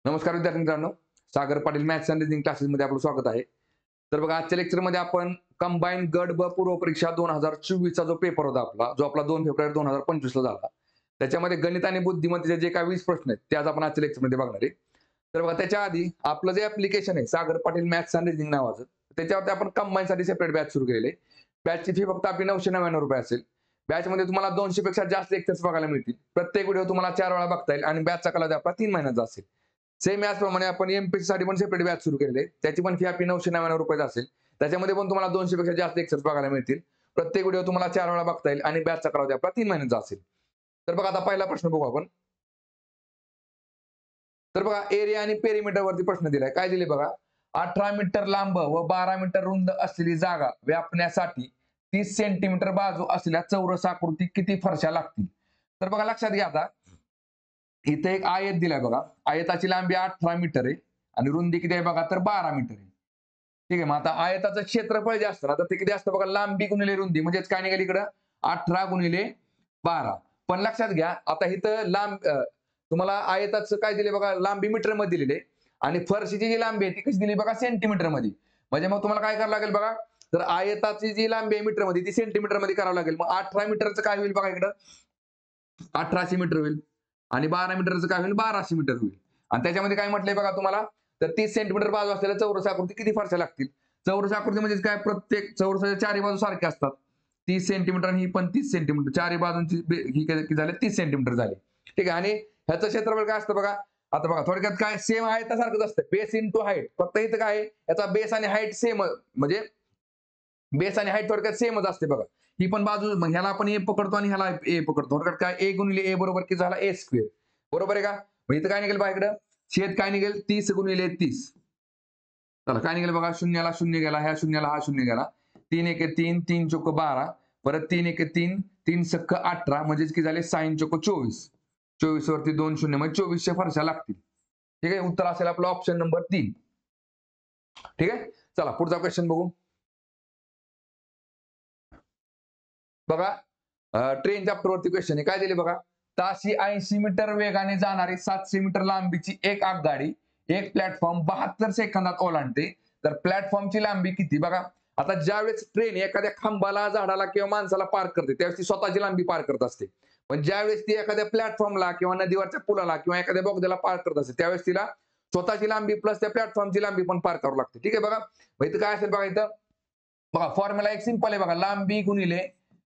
नमस्कार विद्यार्थी मित्रांनो, Sagar Patil maths and reasoning क्लासेसमध्ये आपलं स्वागत आहे. तर बघा, आजच्या लेक्चरमध्ये आपण कंबाईन गट ब पूर्व परीक्षा 2024 जो पेपर होता जो आपला 2 फेब्रुवारी 2025 ला झाला. त्याच्यामध्ये गणित आणि बुद्धिमत्तेचे जे काही 20 प्रश्न आहेत ते आज आपण आजच्या लेक्चरमध्ये बघणार आहे. तर बघा, त्याच्या आधी आपलं जे ऍप्लिकेशन आहे Sagar Patil maths and reasoning नावाचं, त्याच्यावरती आपण कंबाईनसाठी सेपरेट बॅच सुरू केलेली आहे. बॅचची फी फक्त आपली ₹999 असेल. बॅचमध्ये तुम्हाला 200 पेक्षा जास्त लेक्चर्स बघायला मिळतील. प्रत्येक व्हिडिओ तुम्हाला 4 वेळा बघता येईल आणि बॅचचा कालावधी आपला 3 महिन्याचा असेल. सेम याचप्रमाणे आपण एमपीएससी साठी पण सेपरेट बॅच सुरू केलेले आहे. त्याची पण फी आपली ₹999 असेल. त्याच्यामध्ये पण तुम्हाला 200 पेक्षा जास्त लेक्चर्स बघायला मिळतील. प्रत्येक व्हिडिओ तुम्हाला 4 वेळा बघता येईल आणि बॅचचा कालावधी आपला 3 महिन्याचा असेल. तर बघा, आता पहिला प्रश्न बघू आपण. तर बघा, एरिया आणि पेरिमीटर वरती प्रश्न दिलाय. काय दिले बघा, 18 मीटर लांब व 12 मीटर रुंद असलेली जागा व्यापण्यासाठी 30 सेंटीमीटर बाजू असलेल्या चौरस आकृती किती फरशा लागतील? तर बघा, लक्षात घ्या, आता इथे एक आयत दिलाय बघा. आयताची लांबी 18 मीटर आहे आणि रुंदी किती आहे बघा, तर 12 मीटर आहे. ठीक आहे. मग आता आयताचं क्षेत्रफळ जे असतं ना, तर ते किती असतं बघा, लांबी गुणिले रुंदी, म्हणजेच काय निघाली इकडं 18 गुणिले 12. पण लक्षात घ्या, आता इथं तुम्हाला आयताचं काय दिले बघा, लांबी मीटर मध्ये दिलेली आहे आणि फरशीची जी लांबी आहे ती कशी दिली बघा, सेंटीमीटर मध्ये. म्हणजे मग तुम्हाला काय करावं लागेल बघा, तर आयताची जी लांबी आहे मीटर मध्ये ती सेंटीमीटर मध्ये करावं लागेल. मग 18 मीटरचं काय होईल बघा, इकडं 1800 मीटर होईल आणि 12 मीटरचं काय होईल, 1200 मीटर होईल. आणि त्याच्यामध्ये काय म्हटलंय बघा तुम्हाला, तर 30 सेंटीमीटर बाजू असलेल्या चौरस आकृती किती फरशा लागतील? चौरस आकृती म्हणजे काय, प्रत्येक चौरसाच्या चारही बाजू सारख्या असतात. 30 सेंटीमीटर आणि ही पण 30 सेंटीमीटर, चारही बाजूंची ही किती झाले, 30 सेंटीमीटर झाले. ठीक आहे. आणि ह्याचं क्षेत्रफळ काय असतं बघा, आता बघा थोडक्यात काय, सेम आहे सारखंच असतं, बेस इंटू हाईट. फक्त इथं काय आहे, याचा बेस आणि हाईट सेम, म्हणजे बेस आणि हाईट थोडक्यात सेमच असते बघा. ही पण बाजू, मग ह्याला आपण ए पकडतो आणि ह्याला ए पकडतो. थोडक्यात काय, ए गुणिले ए बरोबर किती झाला, ए स्क्वेअर. बरोबर आहे का? मग इथं काय निघेल बघा, इकडं छेद काय निघेल, 30 गुणिले 30. चला काय निघेल बघा, शून्याला शून्य गेला, ह्या शून्याला हा शून्य गेला. 3 एके 3, 3 चोक 12, परत 3 एके 3, 3 सक्क 18, म्हणजेच किती झाले, 6 चोक 24. 24 वरती 2 शून्य, म्हणजे 2400 फरशा लागतील. ठीक आहे. उत्तर असेल आपलं ऑप्शन नंबर 3. ठीक आहे. चला पुढचा क्वेश्चन बघू. बघा, ट्रेन चॅप्टरवरती क्वेश्चन आहे. काय दिले बघा, ताशी 80 मीटर वेगाने जाणारी 700 मीटर लांबीची एक आगगाडी एक प्लॅटफॉर्म 72 सेकंदात ओलांडते. तर प्लॅटफॉर्मची लांबी किती? बघा, आता ज्यावेळेस ट्रेन एखाद्या खांबाला, झाडाला किंवा माणसाला पार करते त्यावेळेस ती स्वतःची लांबी पार करत असते. पण ज्यावेळेस ती एखाद्या प्लॅटफॉर्मला किंवा नदीवरच्या पुलाला किंवा एखाद्या बोगद्याला पार करत असते त्यावेळेस तिला स्वतःची लांबी प्लस त्या प्लॅटफॉर्मची लांबी पण पार करावी लागते. ठीक आहे. बघा, मग इथं काय असेल बघा, इथं बघा फॉर्म्युला एक सिंपल आहे बघा,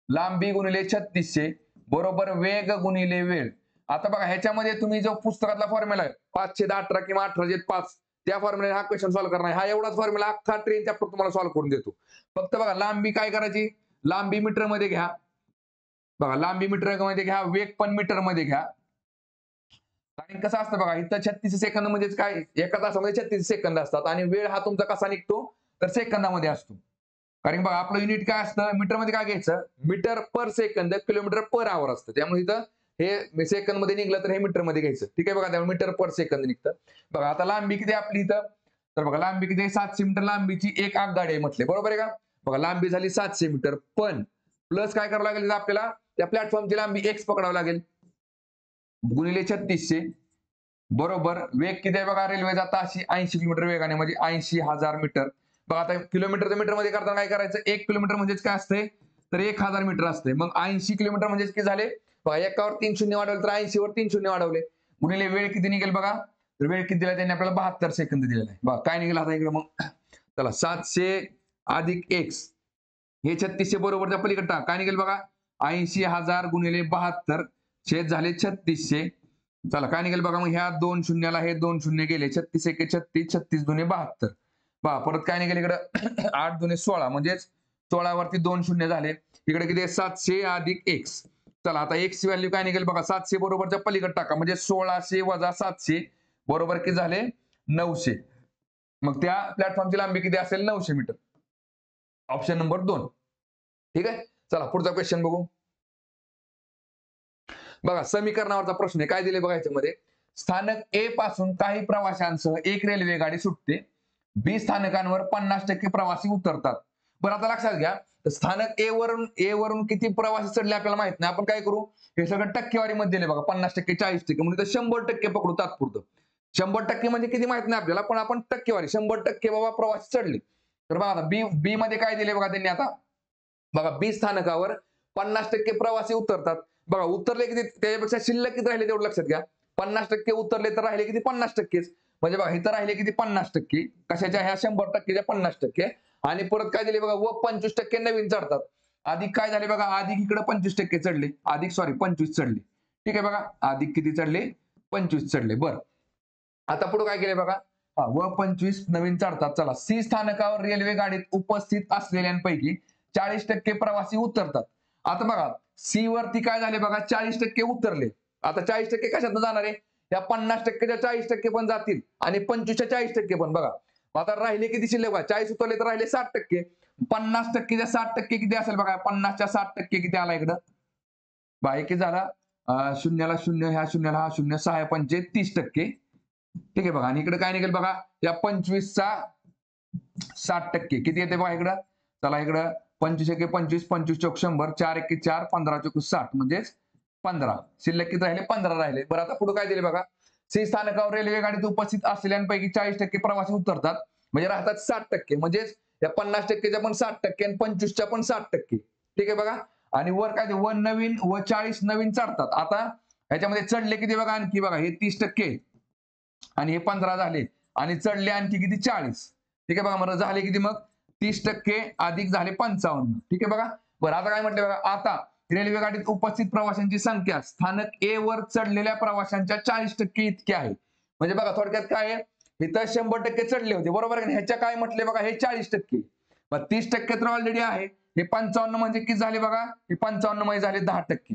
लांबी गुणिले 3600 बरोबर वेग गुणिले वेळ. आता बघा, ह्याच्यामध्ये तुम्ही जो पुस्तकातला फॉर्म्युला आहे 5/18 किंवा 18/5, त्या फॉर्म्युला हा क्वेश्चन सॉल्व्ह करणार आहे. हा एवढाच फॉर्म्युला अख्खा ट्रेन चॅप्टर तुम्हाला सॉल्व्ह करून देतो. फक्त बघा, लांबी काय करायची, लांबी मीटर मध्ये घ्या. बघा, लांबी मीटर मध्ये घ्या, वेग पण मीटर मध्ये घ्या. आणि कसं असतं बघा, इथं 36 सेकंद म्हणजेच काय, एका तासामध्ये 36 सेकंद असतात आणि वेळ हा तुमचा कसा निघतो, तर सेकंदामध्ये असतो. कारण बघा, आपलं युनिट काय असतं, मीटर मध्ये काय घ्यायचं, metre per second, kilometre per hour असतं. त्यामुळे इथं हे सेकंद मध्ये निघलं तर हे मीटर मध्ये घ्यायचं. ठीक आहे. बघा, त्यामुळे मीटर पर सेकंद निघतं. बघा, आता लांबी किती आपली इथं, तर बघा लांबी किती, 700 मीटर लांबीची एक आगगाडी आहे म्हटले. बरोबर आहे का? बघा, लांबी झाली 700 मीटर, पण प्लस काय करावं लागेल आपल्याला, त्या प्लॅटफॉर्मची लांबी एक्स पकडावं लागेल गुणिले 3600 बरोबर वेग किती आहे बघा, रेल्वेचा ताशी 80 किलोमीटर वेगाने, म्हणजे 80,000 मीटर. बघा, आता किलोमीटरचं मीटर मध्ये करताना काय करायचं, 1 किलोमीटर म्हणजेच काय असते, तर 1000 मीटर असते. मग 80 किलोमीटर म्हणजेच किती झाले बघा, एकावर 3 शून्य वाढवले तर 80 वर 3 शून्य वाढवले, गुणिले वेळ किती निघेल बघा, तर वेळ किती दिला त्यांनी आपल्याला, 72 सेकंद दिलेला आहे. बघा काय निघेल आता इकडे, मग चला 700 अधिक x हे 3600 बरोबरच्या पलीकडे टाक, काय निघेल बघा, 80,000 गुणिले 72 छेद झाले 3600. चला काय निघेल बघा, मग ह्या 2 शून्याला हे 2 शून्य गेले, 36 एके 36, 36 दुने 72. पहा परत काय निघेल इकडं 8 दुने 16, म्हणजेच 16 वरती 2 शून्य झाले. इकडे किती आहे, 700 अधिक x. चला आता x ची व्हॅल्यू काय निघेल बघा, 700 बरोबरच्या पलीकडे टाका, म्हणजे 1600 वजा 700 बरोबर किती झाले, 900. मग त्या प्लॅटफॉर्मची लांबी किती असेल, 900 मीटर. Option number 2. ठीक आहे. चला पुढचा क्वेश्चन बघू. बघा, समीकरणावरचा प्रश्न आहे. काय दिले बघा याच्यामध्ये, स्थानक ए पासून काही प्रवाशांसह एक रेल्वे गाडी सुटते. बी स्थानकांवर 50% प्रवासी उतरतात. बरं, आता लक्षात घ्या, स्थानक ए वरून किती प्रवासी चढले आपल्याला माहित नाही. आपण काय करू, हे सगळं टक्केवारी मध्ये दिले बघा, 50%, 40%, म्हणजे 100% पकडू तात्पुरतं. 100% म्हणजे किती माहित नाही आपल्याला, पण आपण टक्केवारी 100% बाबा प्रवासी चढले. तर बघा आता बी मध्ये काय दिले बघा त्यांनी आता, बघा बी स्थानकावर 50% प्रवासी उतरतात. बघा उतरले किती, त्याच्यापेक्षा शिल्लक किती राहिले तेवढं लक्षात घ्या. 50% उतरले तर राहिले किती 50%च. म्हणजे बघा इथं राहिले किती 50%. कशाच्या ह्या 100%च्या 50%. आणि परत काय दिले बघा, व 25% नवीन चढतात. अधिक काय झाले बघा, अधिक इकडे 25% चढले, अधिक 25 चढले. ठीक आहे बघा, अधिक किती चढले, 25 चढले. बरं आता पुढे काय केले बघा, व 25 नवीन चढतात. चला, सी स्थानकावर रेल्वे गाडीत उपस्थित असलेल्यांपैकी 40% प्रवासी उतरतात. आता बघा सी वरती काय झाले बघा, 40% उतरले. आता 40% कशातून जाणार आहे, या 50%च्या 40% पण जातील आणि 25च्या 40% पण. बघा आता राहिले किती शिल्लक बघा, 40 उतरले तर राहिले 60%. 50%च्या 60% किती असेल बघा, 50च्या 60% किती आला इकडं बघा, किती झाला, शून्याला शून्य, ह्या शून्याला हा शून्य, 6 पंचे 30%. ठीक आहे बघा, आणि इकडे काय निघेल बघा, या 25चा 60% किती येते बघा इकडं. चला इकडं 25 एके 25, 25 चौक 100, 4 एके 4, 15 चौक 60 म्हणजेच 15. शिल्लक किती राहिले, 15 राहिले. बरं आता पुढे काय दिले बघा, सी स्थानकावर रेल्वे गाडीत उपस्थित असलेल्यांपैकी 40% प्रवासी उतरतात, म्हणजे राहतात 60%. म्हणजेच या 50%च्या पण 60% आणि 25च्या पण 60%. ठीक आहे बघा, आणि वर काय व नवीन व 40 नवीन चढतात. आता ह्याच्यामध्ये चढले किती बघा, आणखी बघा हे 30% आणि हे 15 झाले, आणि चढले आणखी किती 40. ठीक आहे बघा, मग झाले किती मग 30% अधिक झाले 55. ठीक आहे बघा. बरं आता काय म्हटलं बघा, आता रेल्वे गाडीत उपस्थित प्रवाशांची संख्या स्थानक ए वर चढलेल्या प्रवाशांच्या 40% इतकी आहे. म्हणजे बघा थोडक्यात काय आहे, इथं 100% चढले होते बरोबर आहे. ह्याच्या काय म्हटले बघा, हे 40%. मग 30% तर ऑलरेडी आहे. हे 55 म्हणजे किती झाले बघा, हे 55 म्हणजे झाले 10%.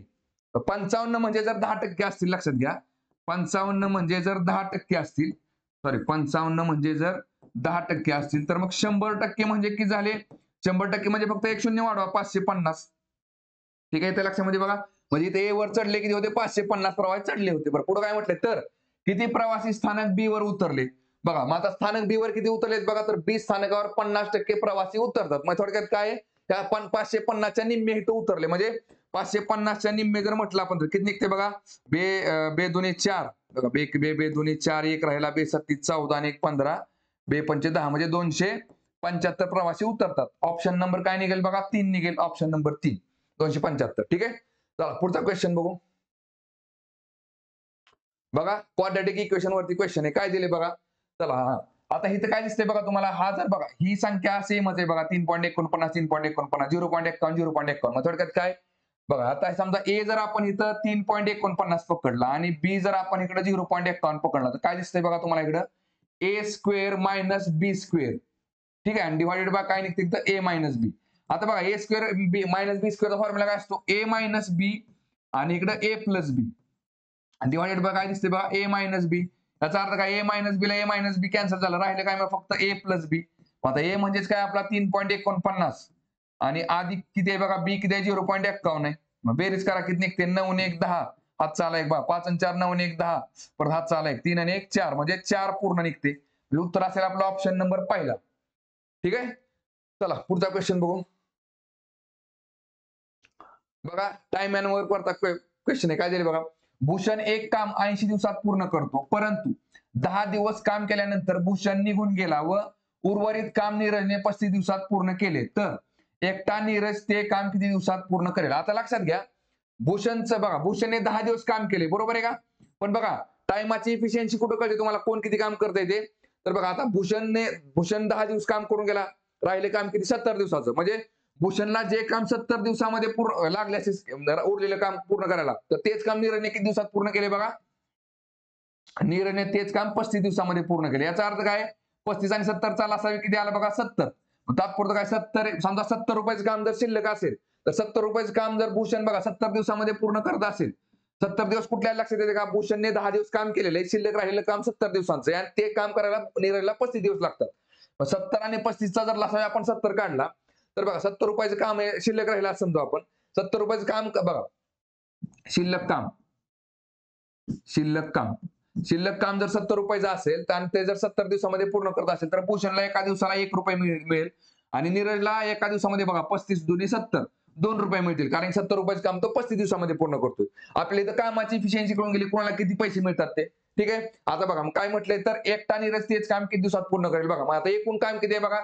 55 म्हणजे जर 10% असतील, लक्षात घ्या, 55 म्हणजे जर 10% असतील, 55 म्हणजे जर 10% असतील, तर मग 100% म्हणजे किती झाले, 100% म्हणजे फक्त एक शून्य वाढवा, 550. ठीक आहे, त्या लक्षामध्ये बघा, म्हणजे इथे ए वर चढले किती होते, 550 प्रवासी चढले होते. बरं पुढे काय म्हटले, तर किती प्रवासी स्थानक बी वर उतरले. बघा मग आता स्थानक बी वर किती उतरलेत बघा, तर बी स्थानकावर 50% प्रवासी उतरतात. मग थोडक्यात काय, त्या 550च्या निम्मे इथं उतरले. म्हणजे 550च्या निम्मे जर म्हटलं आपण तर किती निघते बघा, बे दोन्ही 4 बघा, बे दोन्ही 4, एक राहिला, बे 37 14 आणि 1 15, बे पंचे 10 म्हणजे 275 प्रवासी उतरतात. ऑप्शन नंबर काय निघेल बघा, 3 निघेल. Option number 3 275. ठीक आहे, चला पुढचा क्वेश्चन बघू. बघा क्वाड्रॅटिक इक्वेशन वरती क्वेश्चन आहे, काय दिले बघा. चला आता इथं काय दिसतंय बघा तुम्हाला, हा जर बघा ही संख्या सेमच आहे बघा, 3.49 3.49 0.51 0.51. मग थोडक्यात काय बघा, आता समजा ए जर आपण इथं 3.49 पकडला आणि बी जर आपण इकडे 0.51 पकडला, तर काय दिसतंय बघा तुम्हाला इकडं, ए स्क्वेअर मायनस बी स्क्वेअर. ठीक आहे, आणि डिवाइडेड बाय काय निघते इथं, ए मायनस बी. आता बघा ए स्क्वेअर बी मायनस बी स्क्वेअरचा फॉर्म्युला काय असतो, ए मायनस बी आणि इकडे ए प्लस बी, आणि डिवाइडेड बाय काय दिसते बघा, ए मायनस बी. याचा अर्थ काय, ए मायनस बी ला ए मायनस बी कॅन्सल झालं, राहिले काय मग फक्त ए प्लस बी. आता ए म्हणजेच काय आपला 3.49 आणि अधिक किती आहे बघा, बी किती आहे 0.51 आहे. मग बेरीज करा किती निघते, 9 आणि 1 10, हातचा आला 1 बघा, 5 आणि 4 9 आणि 1 10, परत हातचा आला 1 3 आणि 1 4, म्हणजे 4 पूर्ण निघते. उत्तर असेल आपला ऑप्शन नंबर पहिला. ठीक आहे, चला पुढचा क्वेश्चन बघू. बघा टाइम अँड वर्क वरचा क्वेश्चन आहे, काय दिले बघा, भूषण एक काम 80 दिवसात पूर्ण करतो, परंतु 10 दिवस काम केल्यानंतर भूषण निघून गेला व उर्वरित काम नीरजने 35 दिवसात पूर्ण केले, तर एकटा नीरज ते काम किती दिवसात पूर्ण करेल. आता लक्षात घ्या, भूषणचं बघा, भूषणने 10 दिवस काम केले बरोबर आहे का, पण बघा टाइमाची इफिशियन्सी कुठं कळते तुम्हाला, कोण किती काम करतंय ते. तर बघा आता भूषण 10 दिवस काम करून गेला, राहिले काम किती 70 दिवसाचं. म्हणजे भूषणला जे काम 70 दिवसामध्ये लागले असे उरलेलं काम पूर्ण करायला, तर तेच काम नीरजने किती दिवसात पूर्ण केले बघा, नीरजने तेच काम 35 दिवसामध्ये पूर्ण केले. याचा अर्थ काय, 35 आणि 70 चा लसावी किती आला बघा 70. तात्पुरतं काय 70, समजा 70 रुपयाचं काम जर शिल्लक असेल, तर 70 रुपयाचं काम जर भूषण बघा 70 दिवसामध्ये पूर्ण करत असेल, 70 दिवस कुठल्या लक्षात येते का, भूषणने 10 दिवस काम केलेलं आहे, शिल्लक राहिलेलं काम 70 दिवसांचं आहे, आणि ते काम करायला नीरजला 35 दिवस लागतात. 70 आणि 35 चा जर लसावी आपण 70 काढला, तर बघा 70 रुपयाचं काम आहे, शिल्लक राहिलं असं समजा आपण, 70 रुपयाचं काम बघा, शिल्लक काम जर 70 रुपयाचं असेल, तर ते जर 70 दिवसामध्ये पूर्ण करत असेल, तर भूषणला एका दिवसाला 1 रुपये मिळेल, आणि नीरजला एका दिवसामध्ये बघा 35 दुनी 70 2 रुपये मिळतील, कारण 70 रुपयाचं काम तो 35 दिवसामध्ये पूर्ण करतोय. आपल्या इथं कामाची इफिशियन्सी कळून गेली, कोणाला किती पैसे मिळतात ते. ठीक आहे. आता बघा मग काय म्हटलंय तर एकटा नीरज तेच काम किती दिवसात पूर्ण करेल बघा. मग आता एकूण काम किती आहे बघा.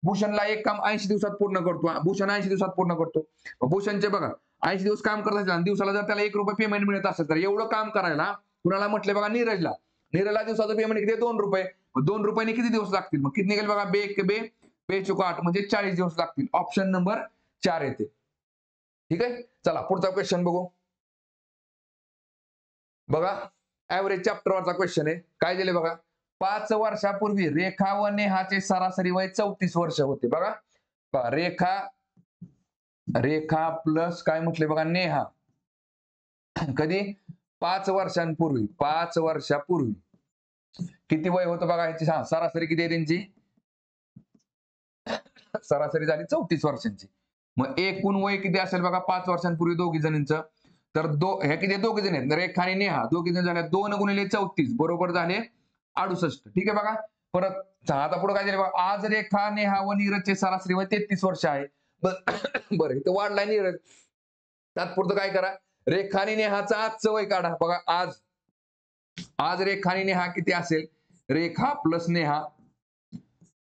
भूषणला एक काम 80 दिवसात पूर्ण करतो. भूषण 80 दिवसात पूर्ण करतो. भूषणचे बघा 80 दिवस काम करत असेल आणि दिवसाला जर त्याला ₹1 पेमेंट मिळत असेल तर एवढं काम करायला कुणाला म्हटले बघा नीरजला. नीरजला दिवसाचं पेमेंट किती ₹2. मग ₹2 किती दिवस लागतील मग किती निघेल बघा. बे चुका 8 म्हणजे 40 दिवस लागतील. ऑप्शन नंबर 4 येते. ठीक आहे. चला पुढचा क्वेश्चन बघू. बघा ऍव्हरेज चॅप्टरवरचा क्वेश्चन आहे. काय दिले बघा. 5 वर्षापूर्वी रेखा व नेहाचे सरासरी वय 34 वर्ष होते. बघा रेखा प्लस काय म्हटले बघा नेहा. कधी 5 वर्षांपूर्वी 5 वर्षापूर्वी किती वय होतं बघा ह्याची. सरासरी किती आहे त्यांची. सरासरी झाली 34 वर्षांची. मग एकूण वय किती असेल बघा 5 वर्षांपूर्वी दोघी जणांचं. तर हे किती दोघे जण आहेत रेखा आणि नेहा दोघी जण झाले 2 गुणिले 34 बरोबर झाले 68. ठीक आहे बघा. परत आता पुढे काय झाले बघा. आज रेखा नेहा व नीरजचे सरासरी वय 33 वर्ष आहे. बरं इथं वाढलाय नीरज. तात्पुरतं काय करा. रेखा आणि नेहाचा आजचं वय काढा. बघा आज रेखा आणि नेहा किती असेल. रेखा प्लस नेहा.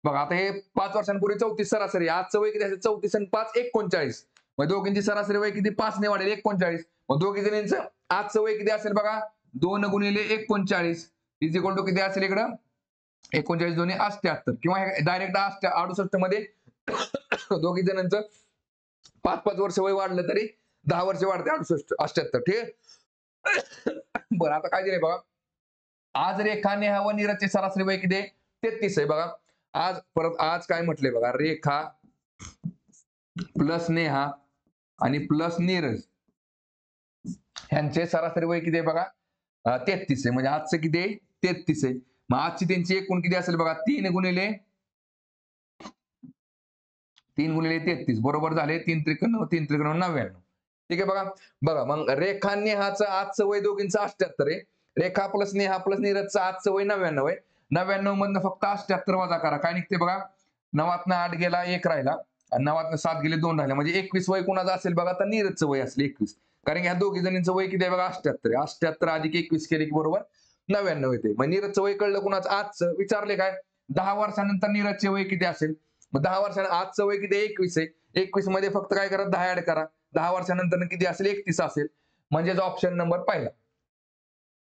बघा आता हे 5 वर्षांपूर्वी 34 सरासरी. आजचं वय किती असेल 34 आणि 5 39. मग दोघींची सरासरी वय किती 5 ने वाढेल 39. मग दोघी जणींचं आजचं वय किती असेल बघा. 2 गुणिले 39 इज इक्वल टू किती असेल इकडं 39 दोन्ही 78 किंवा डायरेक्ट 68 मध्ये दोघी जणांचं 5-5 वर्ष वय वाढलं तरी 10 वर्ष वाढते 78. ठीक आहे. बरं आता काय दिलंय बघा. आज रेखा नेहा व नीरजचे सरासरी वय किती 33 आहे बघा. आज काय म्हटले बघा. रेखा प्लस नेहा आणि प्लस नीरज ह्यांचे सरासरी वय किती आहे बघा 33 आहे. म्हणजे आजचं किती आहे 33 आहे. मग आजची त्यांची एकूण किती असेल बघा 3 गुणिले 33 बरोबर झाले 3 त्रिकोण 99. ठीक आहे बघा मग रेखा नेहाचं आजचं वय दोघींचं 78 आहे. रेखा प्लस नेहा प्लस नीरजचं आजचं वय 99 आहे. 99 मधनं फक्त 78 वजा करा. काय निघते बघा. 9तनं 8 गेला 1 राहिला आणि 9तनं 7 गेले 2 राहिले. म्हणजे 21 वय कुणाचं असेल बघा. तर नीरजचं वय असेल 21. कारण ह्या दोघी जणींचं वय किती आहे बघा 78 आहे. 78 अधिक 21 केले की बरोबर 99 येते. मग नीरजचं वय कळलं कुणाचं आजचं. विचारले काय 10 वर्षानंतर नीरजचे वय किती असेल. मग 10 वर्षानंतर आजचं वय किती 21 आहे. 21 मध्ये फक्त काय करा 10 ऍड करा. 10 वर्षानंतर किती असेल 31 असेल. म्हणजेच ऑप्शन नंबर पहिला.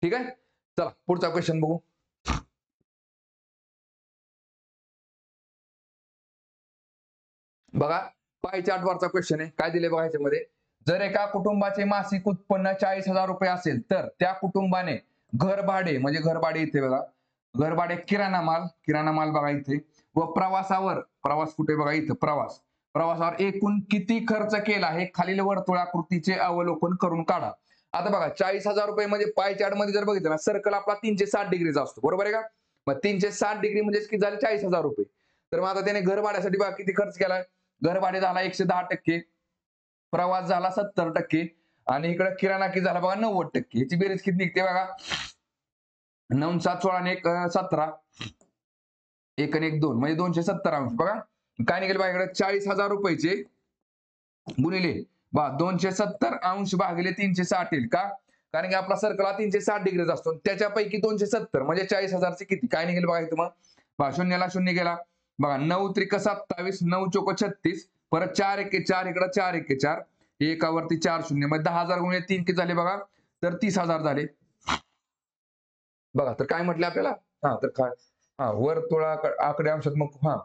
ठीक आहे. चला पुढचा क्वेश्चन बघू. बघा पाय चार्ट वरचा क्वेश्चन आहे. काय दिले बघा याच्यामध्ये. जर एका कुटुंबाचे मासिक उत्पन्न 40,000 रुपये असेल तर त्या कुटुंबाने घर भाडे म्हणजे घर भाडे इथे बघा. घर भाडे किराणा माल बघा इथे व प्रवास कुठे बघा इथं प्रवासावर एकूण किती खर्च केला हे खालील वर्तुळाकृतीचे अवलोकन करून काढा. आता बघा 40,000 रुपये म्हणजे पाय चार्ट मध्ये जर बघितलं ना सर्कल आपला 360 डिग्रीचा असतो बरोबर आहे का. मग 360 डिग्री म्हणजे किती झाले 40,000 रुपये. तर मग आता त्याने घर भाड्यासाठी बघा किती खर्च केलाय. घर भाडे झाला 110%, प्रवास झाला 70% आणि इकडे किराणा किती झाला बघा 90%. याची बेरीज किती निघते बघा. 9 7 16 आणि 1 17 1 आणि 1 2 म्हणजे 270 अंश. बघा काय निघेल बघा इकडे 40,000 रुपयाचे गुणिले 270 अंश भागिले 360 येईल का. कारण की आपला सर्कल हा 360 डिग्रीचा असतो. त्याच्यापैकी 270 म्हणजे 40,000 किती काय निघेल बघा इथं. मग शून्याला शून्य गेला बघा. 9 त्रिक 27 9 चोक 36 परत 4 एके 4 इकडे 4 एके 4 एकावरती 4 शून्य म्हणजे 10,000 गुणिले 3 किती झाले बघा तर 30,000 झाले. बघा तर काय म्हटले आपल्याला. तर काय वर्तुळा आकडे अंशात मग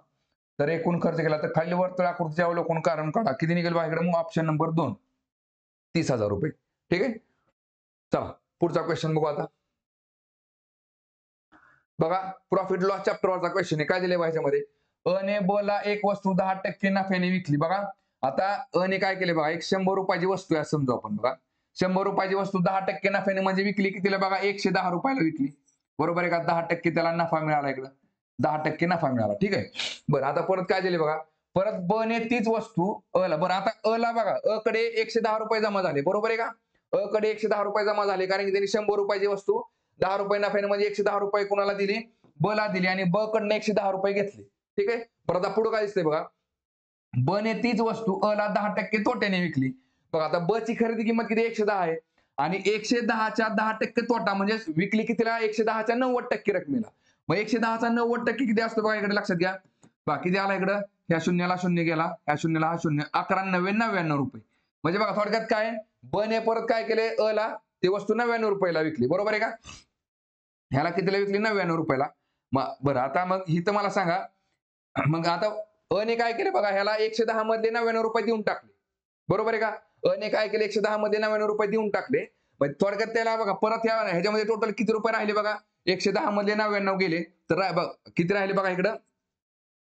तर एकूण खर्च केला तर खाली वर्तुळाकृतीचे अवलोकन कारण काढा. किती निघेल बघा इकडे मग ऑप्शन नंबर 2 30,000 रुपये. ठीक आहे. चला पुढचा क्वेश्चन बघू आता. बघा प्रॉफिट लॉस चॅप्टरवरचा क्वेश्चन आहे. काय दिले बघा याच्यामध्ये. अने ब ला एक वस्तू 10% नफ्याने विकली. बघा आता अने काय केले बघा. एक 100 रुपयाची वस्तू आहे समजा आपण बघा. 100 रुपयाची वस्तू 10% नफ्याने म्हणजे विकली कितीला बघा 110 रुपयाला विकली. बरोबर आहे का. 10% त्याला नफा मिळाला इकडं 10% नफा मिळाला. ठीक आहे. बरं आता परत काय दिले बघा. परत ब ने तीच वस्तू अ ला. बरं आता अ ला बघा अ कडे 110 रुपये जमा झाले. बरोबर आहे का. अ कडे 110 रुपये जमा झाले कारण की त्यांनी 100 रुपयाची वस्तू 10 रुपये नफ्याने म्हणजे 110 रुपये कोणाला दिली ब ला दिली आणि ब कडनं 110 रुपये घेतले. ठीक आहे. परत आता पुढे काय दिसतंय बघा. ब ने तीच वस्तू अ ला 10% तोट्याने विकली. बघा आता ब ची खरेदी किंमत किती 110 आहे आणि 110च्या 10% तोटा म्हणजे विकली कितीला 110च्या 90% रकमेला. मग 110चा 90% किती असतो बघा इकडे लक्षात घ्या. बघा किती आला इकडं, ह्या शून्याला शून्य गेला, ह्या शून्याला हा शून्य, 11,99 रुपये. म्हणजे बघा थोडक्यात काय, ब ने परत काय केले, अ ला ती वस्तू 99 रुपयाला विकली, बरोबर आहे का. ह्याला कितीला विकली, 99 रुपयाला. मग बरं आता मग ही तर मला सांगा, मग आता अ ने काय केले बघा, ह्याला 110 मधले 99 रुपये देऊन टाकले, बरोबर आहे का. अ ने काय केले, 110 मध्ये 99 रुपये देऊन टाकले. मग थोडक्यात त्याला बघा परत ह्याच्यामध्ये टोटल किती रुपये राहिले बघा, 110 मधले 99 गेले तर किती राहिले बघा इकडं,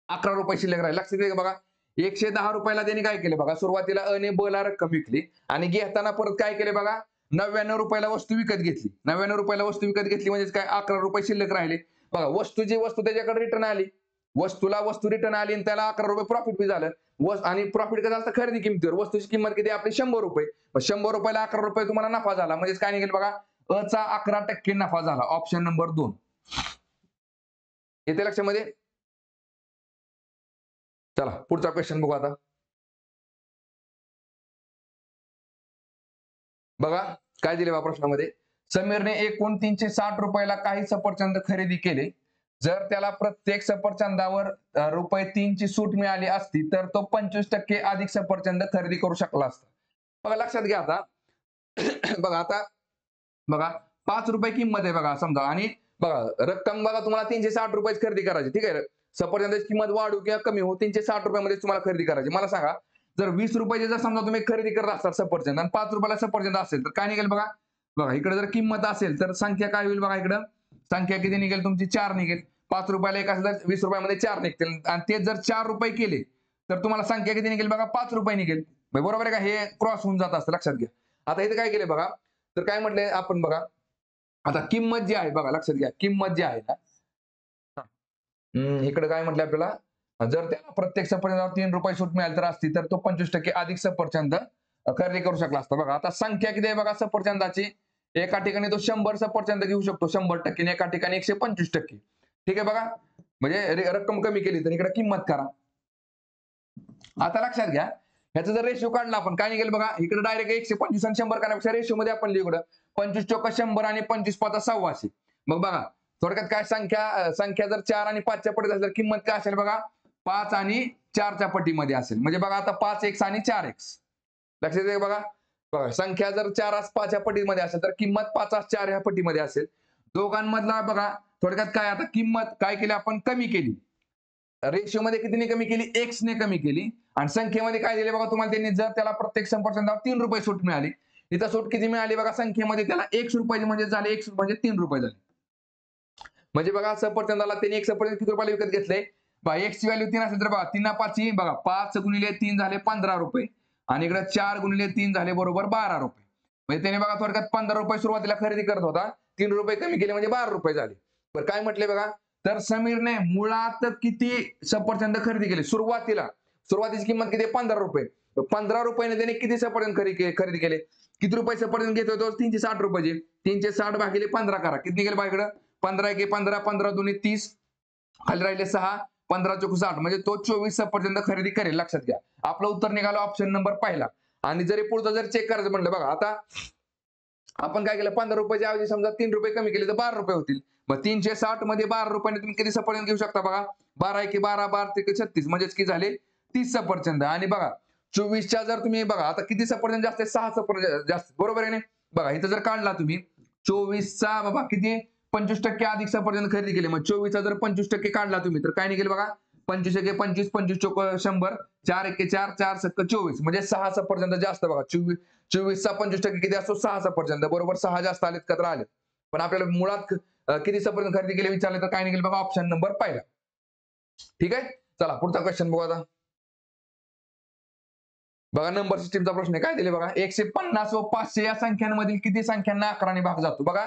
11 रुपये शिल्लक राहिले. लक्षात घ्या बघा, 110 रुपयाला त्यांनी काय केले बघा, सुरुवातीला अ ने ब ला रक्कम विकली आणि घेताना परत काय केले बघा, 99 रुपयाला वस्तू विकत घेतली. 99 रुपयाला वस्तू विकत घेतली म्हणजे काय, 11 रुपये शिल्लक राहिले. बघा वस्तू त्याच्याकडे रिटर्न आली, वस्तू रिटर्न आली आणि त्याला 11 रुपये प्रॉफिट बी झालं. आणि प्रॉफिट कसं असतं, खरेदी किमतीवर. वस्तूची किंमत किती आपली 100 रुपये. 100 रुपयाला 11 रुपये तुम्हाला नफा झाला, म्हणजेच काय निघेल बघा, अ चा 11% नफा झाला. ऑप्शन नंबर 2 येते लक्षामध्ये. चला पुढचा क्वेश्चन बघू आता. बघा काय दिले बा प्रश्नामध्ये, समीरने एकूण 360 रुपयाला काही सफरचंद खरेदी केले. जर त्याला प्रत्येक सफरचंदावर ₹3 ची सूट मिळाली असती तर तो 25% अधिक सफरचंद खरेदी करू शकला असता. बघा लक्षात घ्या आता बघा आता बघा 5 रुपये किंमत आहे बघा समजा, आणि बघा रक्कम बघा तुम्हाला 360 रुपये खरेदी करायची, ठीक आहे. सफरचंदाची किंमत वाढू किंवा कमी हो, 360 रुपयामध्ये तुम्हाला खरेदी करायची. मला सांगा, जर 20 रुपयाची जर समजा तुम्ही खरेदी करत असाल सफरचंद आणि 5 रुपयाला सफरचंद असेल तर काय निघेल बघा. बघा इकडे जर किंमत असेल तर संख्या काय होईल बघा, इकडं संख्या किती निघेल तुमची, 4 निघेल. 5 रुपयाला एक असेल तर 20 रुपयामध्ये 4 निघतील, आणि ते जर 4 रुपये केले तर तुम्हाला संख्या किती निघेल बघा, 5 रुपये निघेल. बरोबर आहे का, हे क्रॉस होऊन जात असतं, लक्षात घ्या. आता इथे काय केले बघा, तर काय म्हटलंय आपण बघा, आता किंमत जी आहे बघा लक्षात घ्या, किंमत जी आहे ना, इकडे काय म्हटलं आपल्याला, जर त्याला प्रत्येक सफरचंदावर 3 रुपये सूट मिळाली तर असती तर तो 25% अधिक सफरचंद खरेदी करू शकला असता. बघा आता संख्या किती आहे बघा सफरचंदाची, एका ठिकाणी तो 100 सफरचंद घेऊ शकतो 100%, एका ठिकाणी 125%. ठीक आहे बघा, म्हणजे रक्कम कमी केली तर इकडे किंमत करा. आता लक्षात घ्या, ह्याचा जर रेशो काढला आपण काय निघेल बघा, इकडे डायरेक्ट 125 आणि 100 करण्यापेक्षा रेशो मध्ये आपण लिहू, इकडं 25 चोका 100 आणि 25 पाचा 100. मग बघा थोडक्यात काय, संख्या जर 4 आणि 5च्या पटीत असेल तर किंमत काय असेल बघा, 5 आणि 4च्या पटीमध्ये असेल. म्हणजे बघा आता 5x आणि 4x. लक्षात घ्या बघा, बघा संख्या जर 4 5च्या पटीमध्ये असेल तर किंमत 5 4 ह्या पटीमध्ये असेल. दोघांमधला बघा थोडक्यात काय, आता किंमत काय केली आपण, कमी केली. रेशो मध्ये कितीने कमी केली, x ने कमी केली. आणि संख्येमध्ये काय दिले बघा तुम्हाला त्यांनी, जर त्याला प्रत्येक सफरचंदावर 3 रुपये सूट मिळाली, इथं सूट किती मिळाली बघा, संख्येमध्ये त्याला 1 रुपये म्हणजे झाले, 1 म्हणजे 3 रुपये झाले. म्हणजे बघा सफरचंदाला त्यांनी एक सफरचंद किती रुपयाला विकत घेतले बघा, x ची व्हॅल्यू 3 असेल तर बघा 3 5 बघा 5 गुणिले 3 झाले 15 रुपये, आणि इकडे 4 गुणिले 3 झाले बरोबर 12 रुपये. म्हणजे त्याने बघा थोडक्यात 15 रुपये सुरुवातीला खरेदी करत होता, 3 रुपये कमी केले म्हणजे 12 रुपये झाले. बरं काय म्हटले बघा, तर समीरने मुळात किती सफरचंद खरेदी केले, सुरुवातीची किंमत किती, 15 रुपये. 15 रुपयाने त्याने किती सफरचंद खरेदी केले, किती रुपये सफरचंद घेत होतो, 360 रुपयाचे. 360 भागिले 15 करा, किती निघेल बघा इकडं, 15 1 15, 15 2 30, खाली राहिले 6, 15 चौक 60, म्हणजे तो 24 सफरचंद खरेदी करेल. लक्षात घ्या, आपलं उत्तर निघालं ऑप्शन नंबर पहिला. आणि जरी पुढचं जर चेक करायचं म्हणलं बघा, आता आपण काय केलं, 15 रुपयाच्या ऐवजी समजा 3 रुपये कमी केले तर 12 रुपये होतील. मग 360 मध्ये 12 रुपयाने तुम्ही किती सफरचंद घेऊ शकता बघा, 12 1 12, 12 3 36, म्हणजेच की झाले 30 सफरचंद. आणि बघा 24च्या जर तुम्ही बघा आता किती सफरचंद जास्त, 6 सफरचंद जास्त, बरोबर आहे ना. बघा इथं जर काढला तुम्ही 24चा बाबा किती, 25% अधिक सफरचंद खरेदी केले. मग 24चा जर 25% काढला तुम्ही तर काय निघेल बघा, 25 1 25, 25 चौक 100, 4 1 4, 4 7 24, म्हणजे 6 सफरचंद जास्त बघा. 24चा 25% किती असतो, 6 सफरचंद, बरोबर 6 जास्त आलेत का तर आलेत. पण आपल्याला मुळात किती सफरचंद खरेदी केले विचारले तर काय निघेल बघा, ऑप्शन नंबर पहिला. ठीक आहे, चला पुढचा क्वेश्चन बघू आता. बघा नंबर सिस्टीमचा प्रश्न आहे, काय दिले बघा, 150 व 500 या संख्यांमधील किती संख्यांना 11ने भाग जातो. बघा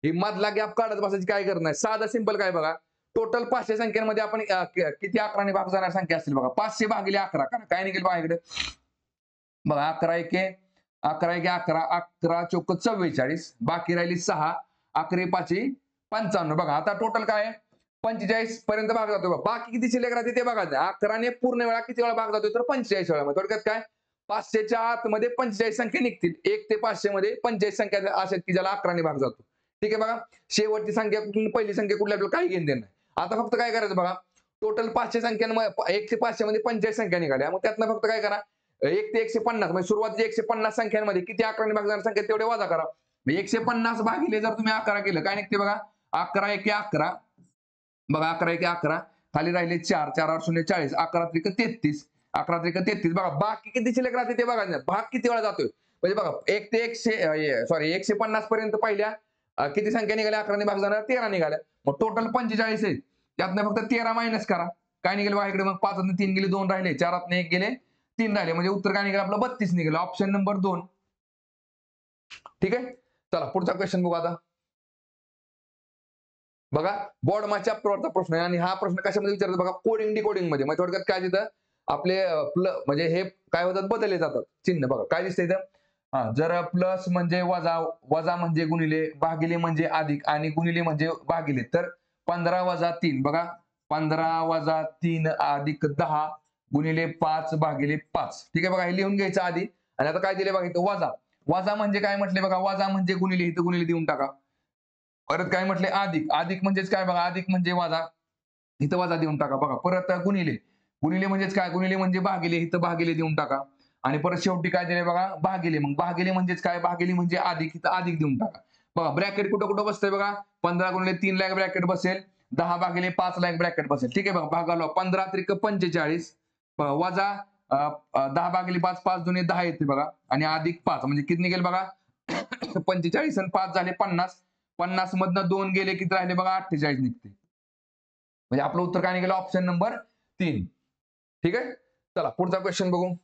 ही मधला गॅप काढत बसायची काय गरज नाही, साधा सिंपल काय बघा, टोटल 500 संख्यांमध्ये आपण किती 11ने भाग जाणार संख्या असतील बघा, 500 भागिले 11 काय निघेल बघा इकडे, बघा 11 1 11 1 11, 11 चौक 44, बाकी राहिली 6, 11 5 55. बघा आता टोटल काय आहे, 45 पर्यंत भाग जातो. बाकी किती शिल्लक राहते ते बघा, 11ने पूर्ण वेळा किती वेळा भाग जातो तर 45 वेळा. थोडक्यात काय, 500च्या आतमध्ये 45 संख्या निघतील. 1 ते 500 मध्ये 45 संख्या असेल की ज्याला 11ने भाग जातो. ठीक आहे बघा. शेवटची संख्या पहिली संख्या कुठली आपल्याला काही घेणं देणं नाही. आता फक्त काय करायचं बघा, टोटल 500 संख्यांमध्ये 1 ते 500 मध्ये 45 संख्या निघाल्या. मग त्यातनं फक्त काय करा, 1 ते 150 म्हणजे सुरुवातीच्या 150 संख्यांमध्ये किती 11ने भाग जाणार संख्या तेवढे वजा करा. 150 भागिले जर तुम्ही 11 केलं काय निघते बघा, 11 एके 11 बघा, 11 एके 11 खाली राहिले 4, 4 8 0 40, 11 त्रिक 33, 11 त्रिक 33. बघा बाकी किती शिल्लक राहते ते बघा, भाग किती वेळा जातोय. म्हणजे बघा 1 ते 150 पर्यंत पहिल्या किती संख्या निघाल्या, 11ने भाग जाणार 13 निघाल्या. मग टोटल 45 आहे. त्यातनं फक्त 13 मायनस करा. काय निघेल बघा इकडे, मग 5 3 गेले 2 राहिले, 4 1 गेले 3 राहिले, म्हणजे उत्तर काय निघेल आपलं 32 निघेल. Option number 2. ठीक आहे. चला पुढचा क्वेश्चन बघू आता. बघा बोर्ड मा चॅप्टरवरचा प्रश्न आहे आणि हा प्रश्न कशामध्ये विचारतात बघा, कोडिंग डिकोडिंग मध्ये. मग थोडक्यात काय तिथं आपले म्हणजे हे काय होतात, बदलले जातात चिन्ह. बघा काय दिसतंय इथं, जर प्लस म्हणजे वजा, वजा म्हणजे गुणिले, भागिले म्हणजे अधिक आणि गुणिले म्हणजे भागिले, तर 15 वजा 3 बघा, 15 वजा 3 अधिक 10 गुणिले 5 भागिले 5. ठीक आहे बघा, हे लिहून घ्यायचं आधी. आणि आता काय दिले बघा इथं, वजा. वजा म्हणजे काय म्हटले बघा, वजा म्हणजे गुणिले, इथं गुणिले देऊन टाका. परत काय म्हटले, अधिक. अधिक म्हणजेच काय बघा, अधिक म्हणजे वजा, इथं वजा देऊन टाका. बघा परत गुणिले. गुणिले म्हणजेच काय, गुणिले म्हणजे भागिले, इथं भागिले देऊन टाका. आणि परत शेवटी काय दिले बघा, भागिले. मग भागिले म्हणजेच काय, भागिले म्हणजे अधिक, इथं अधिक देऊन टाका. बघा ब्रॅकेट कुठं कुठं बसतंय बघा, 15 गुणिले 3 ला ब्रॅकेट बसेल, 10 भागिले 5 ला ब्रॅकेट बसेल. ठीक आहे बघा, भागाला 15 त्रिक 45 वजा 10 भागिले 5, 5 दुने 10 येते बघा, आणि अधिक 5 म्हणजे किती निघेल बघा 45 आणि 5 झाले 50. 50 मधनं 2 गेले किती राहिले बघा, 48 निघते. म्हणजे आपलं उत्तर काय निघालं, ऑप्शन नंबर 3. ठीक आहे. चला पुढचा क्वेश्चन बघू.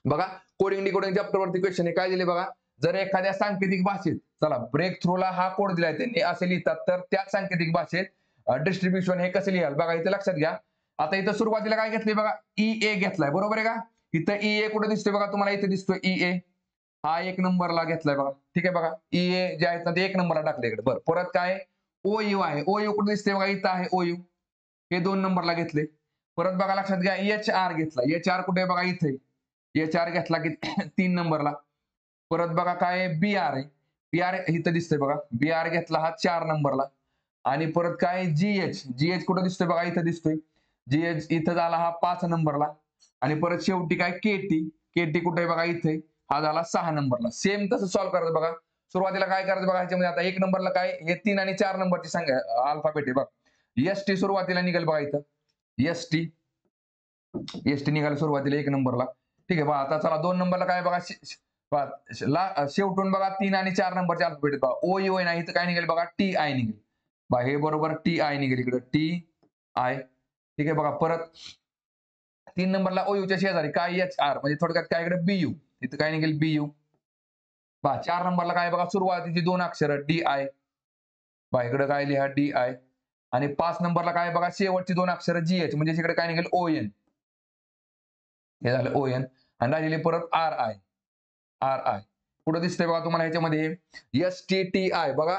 बघा कोडिंग डिकोडिंग चॅप्टर वरती क्वेश्चन आहे. काय दिले बघा, जर एखाद्या सांकेतिक भाषेत, चला ब्रेक थ्रूला हा कोड दिलाय त्यांनी, असे लिहितात, तर त्या सांकेतिक भाषेत डिस्ट्रीब्युशन हे कसे लिहाल बघा, इथे लक्षात घ्या. आता इथं सुरुवातीला काय घेतलंय बघा, EA घेतलाय, बरोबर आहे का. इथं EA कुठे दिसतोय बघा तुम्हाला, इथे दिसतोय EA, हा 1 नंबरला घेतलाय बघा. ठीक आहे बघा, EA जे आहेत ना ते 1 नंबरला टाकले इकडे. बरं परत काय OU आहे, OU कुठे दिसते बघा, इथं आहे OU, हे 2 नंबरला घेतले. परत बघा लक्षात घ्या, HR घेतला, HR कुठे बघा इथे, HR घेतला की 3 नंबरला. परत बघा काय BR आहे, BR इथं दिसतंय बघा, BR घेतला हा 4 नंबरला. आणि परत काय GH कुठं दिसतोय बघा, इथं दिसतोय, GH इथं झाला हा 5 नंबरला. आणि परत शेवटी काय KT कुठे बघा इथे, हा झाला 6 नंबरला. सेम तसं सॉल्व्ह करायचं बघा. सुरुवातीला काय करायचं बघा, ह्याच्यामध्ये आता 1 नंबरला काय, हे 3 आणि 4 नंबरची संख्या अल्फाबेट आहे बघा. ST सुरुवातीला निघेल बघा इथं, ST निघाल सुरुवातीला 1 नंबरला. ठीक आहे बघा. आता चला 2 नंबरला काय बघा, शेवटून बघा 3 आणि 4 नंबरचे अल्फाबेट बघा, OU आहे ना, इथं काय निघेल बघा, TI निघेल बघा, हे बरोबर TI निघेल इकडं, TI. ठीक आहे बघा. परत 3 नंबरला OU च्या शेजारी काय HR, म्हणजे थोडक्यात काय इकडे BU, इथं काय निघेल BU. पहा 4 नंबरला काय बघा, सुरुवातीची 2 अक्षर DI, पहा इकडे काय लिहा DI. आणि 5 नंबरला काय बघा, शेवटची 2 अक्षर GH, म्हणजे इकडे काय निघेल ON, हे झालं ON. आणि राहिलेले परत RI. कुठं दिसतंय बघा तुम्हाला ह्याच्यामध्ये, STTI बघा,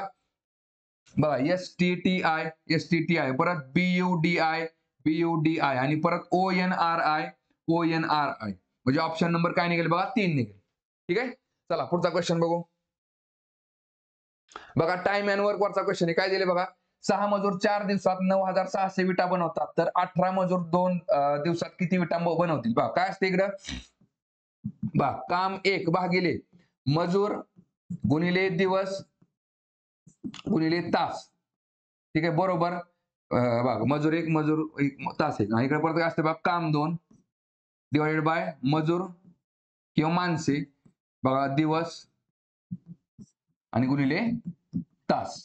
STTI, परत BUDI आणि परत ONRI, म्हणजे ऑप्शन नंबर काय निघेल बघा, 3 निघेल. ठीक आहे. चला पुढचा क्वेश्चन बघू. बघा टाइम अँड वर्क वरचा क्वेश्चन आहे. काय दिले बघा, 6 मजूर 4 दिवसात 9600 विटा बनवतात, तर 18 मजूर 2 दिवसात किती विटा बनवतील. बघा काय असते इकडं, बघा काम 1 भागिले मजूर गुणिले दिवस गुणिले तास. ठीक आहे बरोबर. बघा मजूर 1 मजूर 1 तास 1, इकडे परत काय असते बघा, काम 2 डिवाइडेड बाय मजूर किंवा माणसे बघा दिवस आणि गुणिले तास.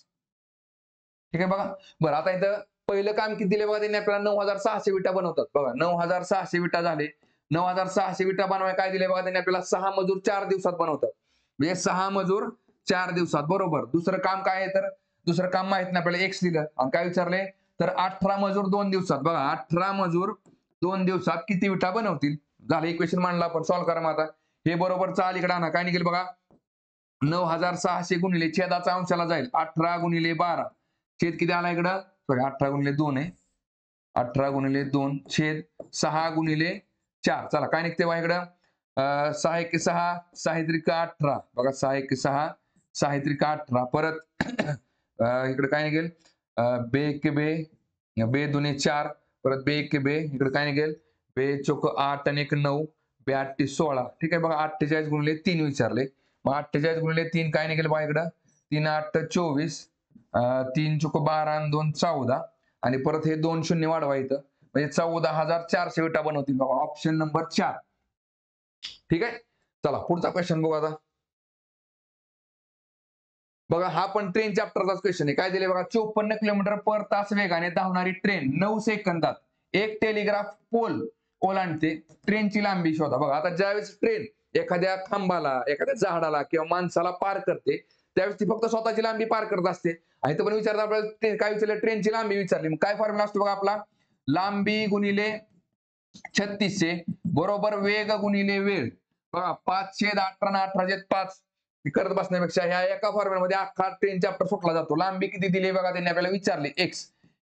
ठीक आहे बघा. बरं आता इथं पहिलं काम किती दिले बघा, त्यांनी आपल्याला 9600 विटा बनवतात. बघा 9600 विटा झाले. 9600 विटा बनवाय काय दिले बघा, त्यांनी आपल्याला 6 मजूर 4 दिवसात बनवतात, म्हणजे 6 मजूर 4 दिवसात बरोबर. दुसरं काम काय आहे, तर दुसरं काम माहित नाही आपल्याला, X दिलं आणि काय विचारले, तर 18 मजूर 2 दिवसात. बघा 18 मजूर 2 दिवसात किती विटा बनवतील. झालं इक्वेशन मांडलं आपण, सॉल्व्ह करा. मग आता हे बरोबर चाल इकडे आणा, काय निघेल बघा, 9600 गुणिले छेदाचा अंशाला जाईल 18 गुणिले 12, छेद किती आला इकडं, सॉरी 18 गुणिले 2 आहे, 18 गुणिले 2 छेद 6 गुणिले 4. चला काय निघते बघा इकडं, 6 एके 6, 6 त्रिक 18 बघा 6 एके 6, 6 त्रिक 18 परत इकडे काय निघेल बे एके बे, बे दुने 4 परत बे एके बे, इकडे काय निघेल बे चोक 8 आणि 1 9, बे 8 16. ठीक आहे बघा 48 गुणिले 3 विचारले, मग 48 गुणिले 3 काय निघेल बघा इकडं 3 8 24, 3 चोक 12 आणि 2 14 आणि परत हे 2 शून्य वाढवा इथं म्हणजे 14,400 विटा बनवतील बघा ऑप्शन नंबर 4. ठीक आहे चला पुढचा क्वेश्चन बघू आता. बघा हा पण ट्रेन चॅप्टरचाच क्वेश्चन आहे. काय दिले बघा 54 किलोमीटर पर तास वेगाने धावणारी ट्रेन 9 सेकंदात एक टेलिग्राफ पोल ओलांडते. ट्रेनची लांबी शोधा. बघा आता ज्यावेळेस ट्रेन एखाद्या खांबाला एखाद्या झाडाला किंवा माणसाला पार करते त्यावेळेस ती फक्त स्वतःची लांबी पार करत असते. आणि इथं पण विचारतात आपल्याला काय विचारलं ट्रेनची लांबी विचारली. मग काय फॉर्म्युला असतो बघा आपला लांबी गुणिले 3600 बरोबर वेग गुणिले वेळ. बघा 5/18 18/5 करत बसण्यापेक्षा ह्या एका फॉर्म्युल्यामध्ये अख्खा ट्रेन चॅप्टर सुटला जातो. लांबी किती दिली बघा त्यांनी आपल्याला विचारली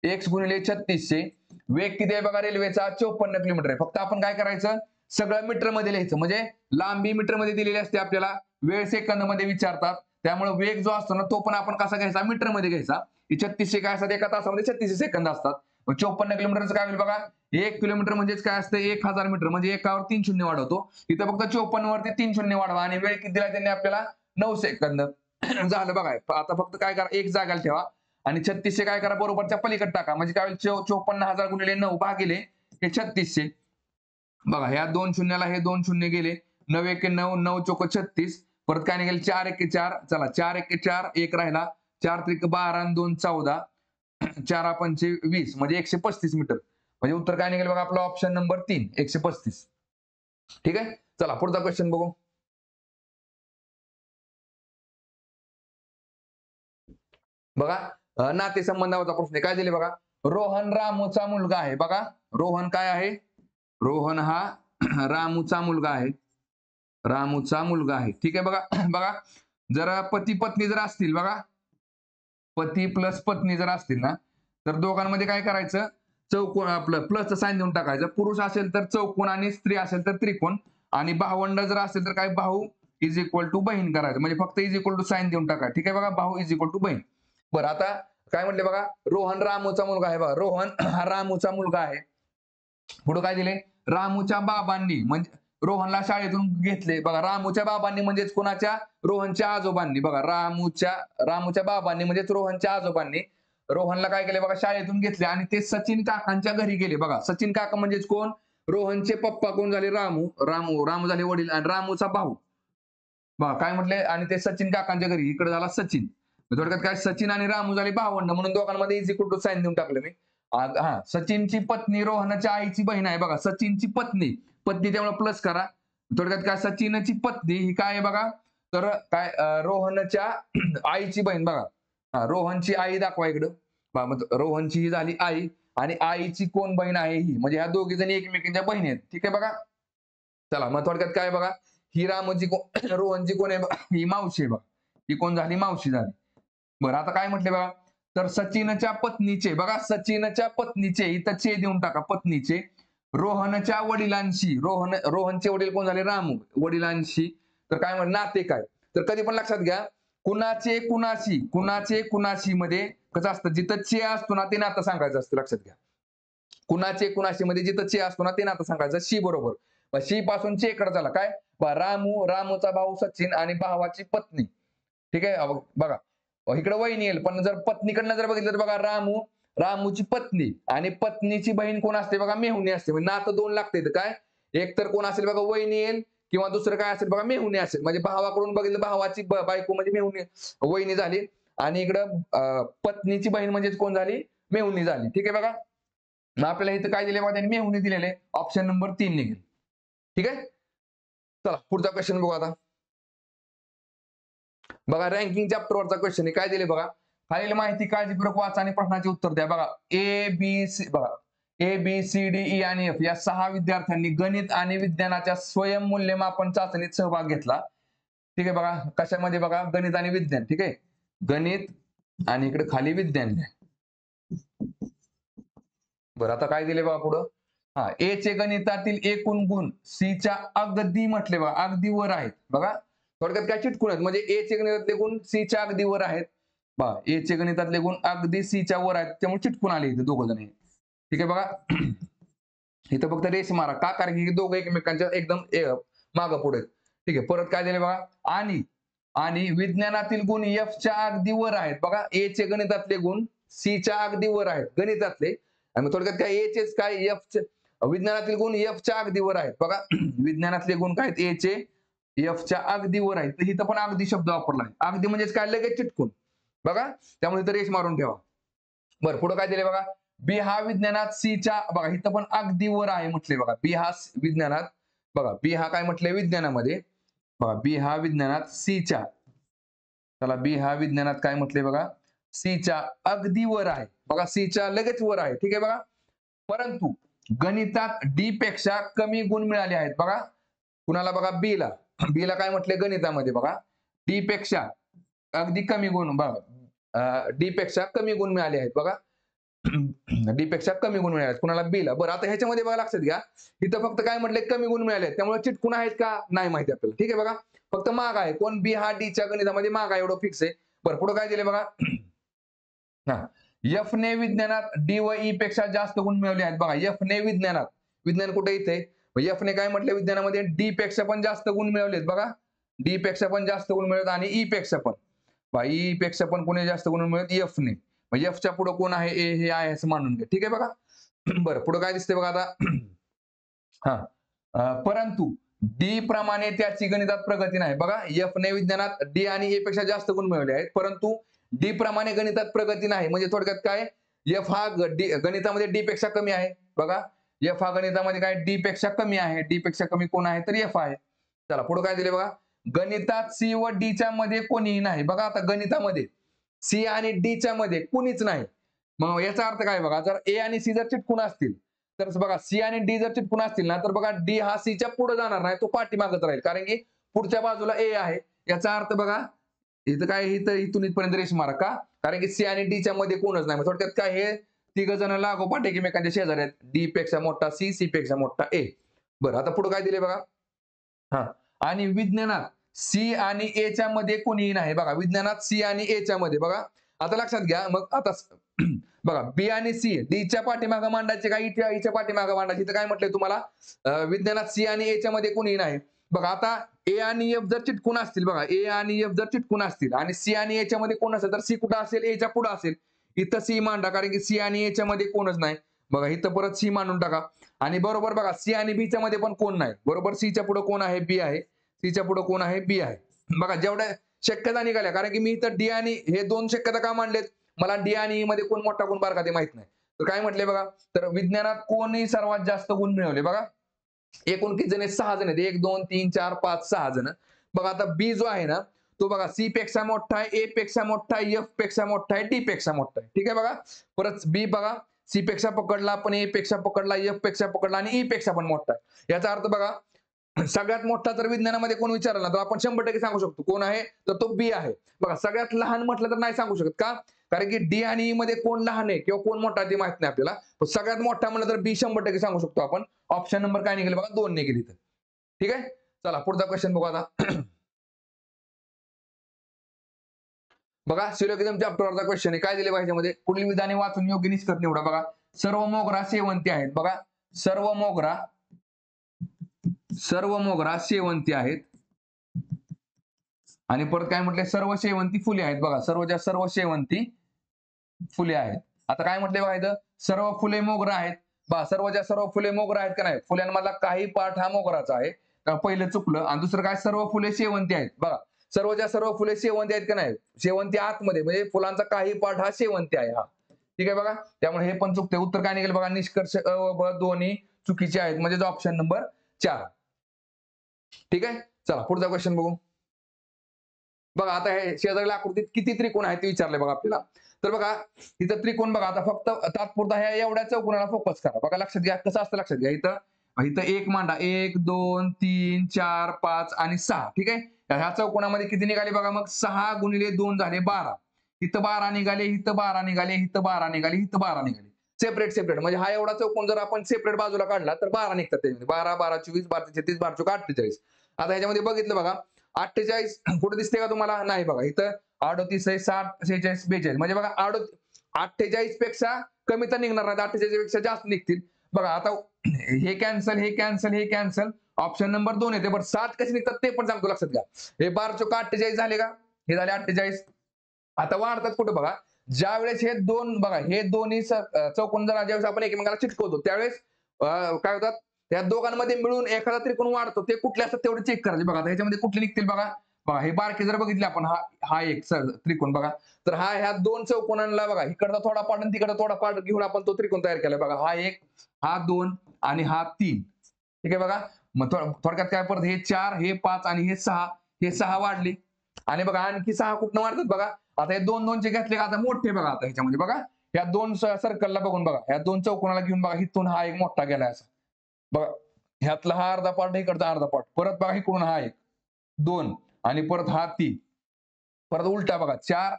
x गुणिले 3600, वेग किती आहे बघा रेल्वेचा 54 किलोमीटर आहे. फक्त आपण काय करायचं सगळं मीटर मध्ये लिहायचं म्हणजे लांबी मीटर मध्ये दिलेली असते आपल्याला, वेळ सेकंद मध्ये विचारतात त्यामुळे वेग जो असतो ना तो पण आपण कसा घ्यायचा मीटर मध्ये घ्यायचा. 3600 काय असतात एका तासामध्ये 36 सेकंद असतात. 54 किलोमीटरचं काय होईल बघा 1 किलोमीटर म्हणजेच काय असतं 1000 मीटर म्हणजे एकावर 3 शून्य वाढवतो. इथं फक्त 54 वरती 3 शून्य वाढवा आणि वेळ किती दिला त्यांनी आपल्याला 9 सेकंद झालं बघा. आता फक्त काय करा एक जागाला ठेवा आणि 3600 काय करा बरोबरच्या पलीकडे टाका म्हणजे काय होईल 54,000 गुणिले 9 भागिले हे 3600. बघा ह्या 2 शून्याला हे 2 शून्य गेले 9 एके 9 9 चोक 36 परत काय निघेल 4 एके 4 चला 4 एके 4 एक राहिला 4 त्रिक 12 आणि 2 14 4 पंचे 20 म्हणजे 135 मीटर म्हणजे उत्तर काय निघेल बघा आपला ऑप्शन नंबर 3 135. ठीक आहे चला पुढचा क्वेश्चन बघू. बघा नातेसंबंधावरचा प्रश्न काय दिले बघा रोहन रामूचा मुलगा आहे. बघा रोहन काय आहे रोहन हा रामूचा मुलगा आहे. रामूचा मुलगा आहे. ठीक आहे बघा बघा जर पती पत्नी जर असतील बघा पती प्लस पत्नी जर असतील ना तर दोघांमध्ये काय करायचं चौकोन आपलं प्लसचं साइन देऊन टाकायचं. पुरुष असेल तर चौकोन आणि स्त्री असेल तर त्रिकोण आणि भावंड जर असेल तर काय भाऊ इज इक्वल टू बहीण करायचं म्हणजे फक्त इज इक्वल टू साइन देऊन टाका. ठीक आहे बघा भाऊ इज इक्वल टू बहीण. बरं आता काय म्हटले बघा रोहन रामूचा मुलगा आहे. बघा रोहन हा रामूचा मुलगा आहे. पुढे काय दिले रामूच्या बाबांनी म्हणजे रोहनला शाळेतून घेतले. बघा रामूच्या बाबांनी म्हणजेच कोणाच्या रोहनच्या आजोबांनी. बघा रामूच्या बाबांनी म्हणजेच रोहनच्या आजोबांनी रोहनला काय केले बघा शाळेतून घेतले आणि ते सचिन काकांच्या घरी गेले. बघा सचिन काका म्हणजेच कोण रोहनचे पप्पा कोण झाले रामू झाले वडील आणि रामूचा भाऊ. बघा काय म्हटले आणि ते सचिन काकांच्या घरी इकडे झाला सचिन. थोडक्यात काय सचिन आणि रामू झाले भावंड म्हणून दोघांमध्ये इज इक्वल टू साइन देऊन टाकलं मी. हा सचिनची पत्नी रोहनच्या आईची बहीण आहे. बघा सचिनची पत्नी त्यामुळे प्लस करा. थोडक्यात काय सचिनची पत्नी ही काय आहे बघा तर काय रोहनच्या आईची बहीण. बघा रोहनची आई दाखवा इकडं रोहनची ही झाली आई आणि आईची कोण बहीण आहे ही म्हणजे ह्या दोघी जणी एकमेकांच्या बहिणी आहेत. ठीक आहे बघा चला मग थोडक्यात काय बघा ही रामची रोहनची कोण आहे ही मावशी आहे. बघा ही कोण झाली मावशी झाली. बरं आता काय म्हटले बघा तर सचिनच्या पत्नीचे. बघा सचिनच्या पत्नीचे इथं चे देऊन टाका पत्नीचे रोहनच्या वडिलांशी रोहनचे वडील कोण झाले रामू वडिलांशी. तर काय म्हण नाते काय तर कधी पण लक्षात घ्या कुणाचे कुणाशी मध्ये कसं असतं जिथं चे असतो ना ते नातं सांगायचं असतं. लक्षात घ्या कुणाचे कुणाशी मध्ये जिथं चे असतो ना ते नातं सांगायचं. शी बरोबर शी पासून चे कडे झाला काय रामूचा भाऊ सचिन आणि भावाची पत्नी. ठीक आहे बघा इकडे वहिनी येईल पण जर पत्नीकडनं जर बघितलं तर बघा रामूची पत्नी आणि पत्नीची बहीण कोण असते बघा मेहुणी असते. म्हणजे नातं दोन लागते काय एक तर कोण असेल बघा वहिनी येईल किंवा दुसरं काय असेल बघा मेहुणी असेल म्हणजे भावाकडून बघितलं भावाची बायको म्हणजे मेहुणी वहिनी झाली आणि इकडं पत्नीची बहीण म्हणजेच कोण झाली मेहुणी झाली. ठीक आहे बघा मग आपल्याला इथं काय दिले बघा त्यांनी मेहुणी दिलेले ऑप्शन नंबर 3 निघेल. ठीक आहे चला पुढचा क्वेश्चन बघू आता. बघा रँकिंग चॅप्टरवरचा क्वेश्चन आहे. काय दिले बघा खालील माहिती काळजीपूर्वक वाचा आणि प्रश्नाचे उत्तर द्या. बघा A B C D E आणि एफ या 6 विद्यार्थ्यांनी गणित आणि विज्ञानाच्या स्वयंमूल्यमापन चाचणीत सहभाग घेतला. ठीक आहे बघा कशामध्ये बघा गणित आणि विज्ञान. ठीक आहे गणित आणि इकडे खाली विज्ञान. बरं आता काय दिले बघा पुढं हा ए चे गणितातील एकूण गुण सी च्या अगदी म्हटले बघा, अगदी वर आहेत बघा. थोडक्यात काय चिटकून आहेत म्हणजे ए चे गणितातले गुण सी च्या अगदी वर आहेत. बघा ए चे गणितातले गुण अगदी सी च्या वर आहेत, त्यामुळे चिटकून आले इथे दोघ जण. ठीक आहे बघा. इथं फक्त रेष मारा का, कारण की दोघं एकमेकांच्या एकदम मागं पुढे. ठीक आहे, परत काय दिले बघा, आणि विज्ञानातील गुण एफ च्या अगदी वर आहेत बघा. ए चे गणितातले गुण सी च्या अगदी वर आहेत गणितातले, आणि थोडक्यात काय ए चेच काय एफ चे विज्ञानातील गुण एफ च्या अगदी वर आहेत बघा. विज्ञानातले गुण काय आहेत, ए चे एफ च्या अगदी वर आहेत. तर इथं पण अगदी शब्द वापरला आहे. अगदी म्हणजेच काय, लगेच चिटकून बघा, त्यामुळे इथं रेष मारून ठेवा. बरं, पुढे काय दिले बघा, बी हा विज्ञानात सी च्या बघा, इथं पण अगदी वर आहे म्हटले बघा. बी हा विज्ञानात बघा, बी हा काय म्हटले विज्ञानामध्ये बघा, बी हा विज्ञानात सी च्या, चला बी हा विज्ञानात काय म्हटले बघा, सी च्या अगदी वर आहे बघा, सी च्या लगेच वर आहे. ठीक आहे बघा. परंतु गणितात डी पेक्षा कमी गुण मिळाले आहेत बघा. कुणाला बघा, बी ला. बी ला काय म्हटले गणितामध्ये बघा, डी पेक्षा अगदी कमी गुण बघा, डी पेक्षा कमी गुण मिळाले आहेत बघा. डी पेक्षा कमी गुण मिळाले आहेत कुणाला, बी ला. बरं, आता ह्याच्यामध्ये बघा लक्षात घ्या, इथं फक्त काय म्हटले कमी गुण मिळाले आहेत, त्यामुळे चिटकून आहेत का नाही माहिती आपल्याला. ठीक आहे बघा, फक्त माग आहे. कोण, बी हा डी च्या गणितामध्ये माग आहे, एवढं फिक्स आहे. बरं, पुढे काय दिले बघा, हा एफ ने विज्ञानात डी व ई पेक्षा जास्त गुण मिळवले आहेत बघा. एफ ने विज्ञानात, विज्ञान कुठे इथे, एफ ने काय म्हटलं विज्ञानामध्ये डी पेक्षा पण जास्त गुण मिळवलेत बघा. डी पेक्षा पण जास्त गुण मिळवत, आणि ई पेक्षा पण ई पेक्षा पण कोणी जास्त गुण मिळवत, एफ ने. एफच्या पुढे कोण आहे, ए हे आहे असं मानून घ्या. ठीक आहे बघा. बरं, पुढे काय दिसते बघा आता, परंतु डी प्रमाणे त्याची गणितात प्रगती नाही बघा. एफ ने विज्ञानात डी आणि ए पेक्षा जास्त गुण मिळवले आहेत, परंतु डी प्रमाणे गणितात प्रगती नाही. म्हणजे थोडक्यात काय, एफ हा गणितामध्ये डी पेक्षा कमी आहे बघा. एफ हा गणितामध्ये काय, डी पेक्षा कमी आहे. डी पेक्षा कमी कोण आहे, तर एफ आहे. चला पुढे काय दिले बघा, गणितात सी व डी च्या मध्ये कोणीही नाही बघा. आता गणितामध्ये सी आणि डी च्या मध्ये कोणीच नाही. मग याचा अर्थ काय बघा, जर ए आणि सी जर चिटकून असतील तर बघा, सी आणि डी जर चिटकून असतील ना, तर बघा डी हा सी च्या पुढे जाणार नाही, तो पाठीमागच राहील, कारण की पुढच्या बाजूला ए आहे. याचा अर्थ बघा, इथं काय, इथून इथपर्यंत रेष मारा का, कारण की सी आणि डी च्या मध्ये कोणच नाही. थोडक्यात काय, हे तिघ जण लागोपाठ एकमेकांच्या शेजारी आहेत. डी पेक्षा मोठा सी, सी पेक्षा मोठा ए. बरं, आता पुढे काय दिले बघा, आणि विज्ञानात सी आणि ए च्या मध्ये कोणीही नाही बघा. विज्ञानात सी आणि ए च्या मध्ये बघा. आता लक्षात घ्या, मग आता बघा, बी आणि सी डीच्या पाठीमागं मांडायचे का ईच्या पाठीमागं मांडायचे, तर काय म्हटलंय तुम्हाला, विज्ञानात सी आणि ए च्या मध्ये कोणीही नाही बघा. आता ए आणि एफ जर चिटकून असतील बघा, ए आणि एफ जर चिटकून असतील आणि सी आणि ए च्या मध्ये कोण असेल, तर सी कुठं असेल, ए च्या पुढे असेल. इथं सी मांडा, कारण की सी आणि ए च्या मध्ये कोणच नाही बघा. इथं परत सी मांडून टाका, आणि बरोबर बघा सी आणि बी च्या मध्ये पण कोण नाही. बरोबर सी च्या पुढे कोण आहे, बी आहे. सी च्या पुढे कोण आहे, बी आहे. बघा जेवढ्या शक्यता निघाल्या, कारण की मी इथं डी आणि हे दोन शक्यता का मांडलेत, मला डी आणि ई मध्ये कोण मोठा गुण बारका ते माहित नाही. तर काय म्हटले बघा, तर विज्ञानात कोणी सर्वात जास्त गुण मिळवले बघा. एकूण किती जण आहेत, 6 जण आहेत. 1 2 3 4 5 6 जण बघा. आता बी जो आहे ना, तो बघा सी पेक्षा मोठा आहे, ए पेक्षा मोठा आहे, एफ पेक्षा मोठा आहे, डी पेक्षा मोठा आहे. ठीक आहे बघा. परत बी बघा, सी पेक्षा पकडला, पण ए पेक्षा पकडला, एफ पेक्षा पकडला, आणि ई पेक्षा पण मोठा आहे. याचा अर्थ बघा, सगळ्यात मोठा जर विज्ञानामध्ये कोण विचारला तर आपण 100% सांगू शकतो कोण आहे, तर तो बी आहे बघा. सगळ्यात लहान म्हटलं तर नाही सांगू शकत का, कारण की डी आणि ई मध्ये कोण लहान आहे किंवा कोण मोठा आहे ते माहित नाही आपल्याला. सगळ्यात मोठा म्हणलं तर बी 100% सांगू शकतो आपण. ऑप्शन नंबर काय निघेल बघा, 2 निघेल इथं. ठीक आहे, चला पुढचा क्वेश्चन बघू आता. बघा, सिलोगिझम चॅप्टरवरचा क्वेश्चन आहे. काय दिले बघा ह्याच्यामध्ये, पुढील विधाने वाचून योग्य निष्कर्ष निवडा बघा. सर्व मोगरा शेवंती आहेत बघा. सर्व मोगरा शेवंती आहेत, आणि परत काय म्हटले, सर्व शेवंती फुले आहेत बघा. सर्व शेवंती फुले आहेत. आता काय म्हटले बघा इथं, सर्व फुले मोगरा आहेत बा. सर्व फुले मोगरा आहेत का नाही, फुल्यांमधला काही पार्ट हा मोगराचा आहे, पहिलं चुकलं. आणि दुसरं काय, सर्व फुले शेवंती आहेत बघा. सर्व फुले शेवंती आहेत का नाही, शेवंती आतमध्ये म्हणजे फुलांचा काही पार्ट हा शेवंती आहे हा. ठीक आहे बघा, त्यामुळे हे पण चुकते. उत्तर काय निघेल बघा, निष्कर्ष अ व ब दोन्ही चुकीचे आहेत, म्हणजे ऑप्शन नंबर 4. ठीक आहे, चला पुढचा क्वेश्चन बघू. बघा आता हे शेजारी आकृतीत किती त्रिकोण आहेत ते विचारले बघा आपल्याला. तर बघा इथं त्रिकोण बघा, आता फक्त तात्पुरता ह्या एवढ्या चौकोनाला फोकस करा बघा. लक्षात घ्या कसं असतं, लक्षात घ्या. इथं एक मांडा, 1 2 3 4 5 आणि 6. ठीक आहे, ह्या चौकोनामध्ये किती निघाले बघा, मग 6 गुणिले 2 झाले 12. इथं 12 निघाले, इथं 12 निघाले, इथं 12 निघाले, इथं 12 निघाले. सेपरेट सेपरेट म्हणजे हा एवढा चौकोन जर आपण सेपरेट बाजूला काढला तर 12 निघतात त्याच्यामध्ये. 12, 12, 24, 12, 36, 12, 48. आता ह्याच्यामध्ये बघितलं बघा 48 कुठे दिसते का तुम्हाला? नाही बघा इथं 38 आहे, 60, 46, 42 म्हणजे बघा 48 पेक्षा कमी तर निघणार नाही, 48 पेक्षा जास्त निघतील. बघा आता हे कॅन्सल, हे कॅन्सल, हे कॅन्सल. ऑप्शन नंबर 2 येते. बरं 7 कसे निघतात ते पण सांगतो, लक्षात घ्या. हे 12 चोक 48 झाले का? हे झाले 48. आता वाढतात कुठं बघा, ज्या वेळेस हे दोन बघा हे दोन्ही चौकोन जर ज्यावेळेस आपण एकमेकाला चिटकवतो त्यावेळेस काय होतात, त्या दोघांमध्ये मिळून एखादा त्रिकोण वाढतो. ते कुठले असतात तेवढे चेक करायचे बघा. आता ह्याच्यामध्ये कुठले निघतील बघा. बघा हे बारके जर बघितले आपण, हा एक त्रिकोण बघा, तर ह्या दोन चौकोनांना बघा इकडचा थोडा पार्ट आणि तिकडचा थोडा पार्ट घेऊन आपण तो त्रिकोण तयार केला बघा. हा 1, हा 2 आणि हा 3. ठीक आहे बघा. मग थोडक्यात काय परत हे 4, हे 5 आणि हे 6, हे 6 वाढले. आणि बघा आणखी 6 कुठनं वाढतात बघा. आता हे 2 चे घेतले का आता मोठे बघा. आता ह्याच्यामध्ये बघा या 2 सर्कलला बघून बघा, या 2 चौकोनाला घेऊन बघा, इथून हा एक मोठा गेलाय असा बघा. ह्यातला हा अर्धा पार्ट, इकडचा अर्धा पार्ट, परत बघा इकडून हा 1, 2 आणि परत हा 3, परत उलटा बघा 4,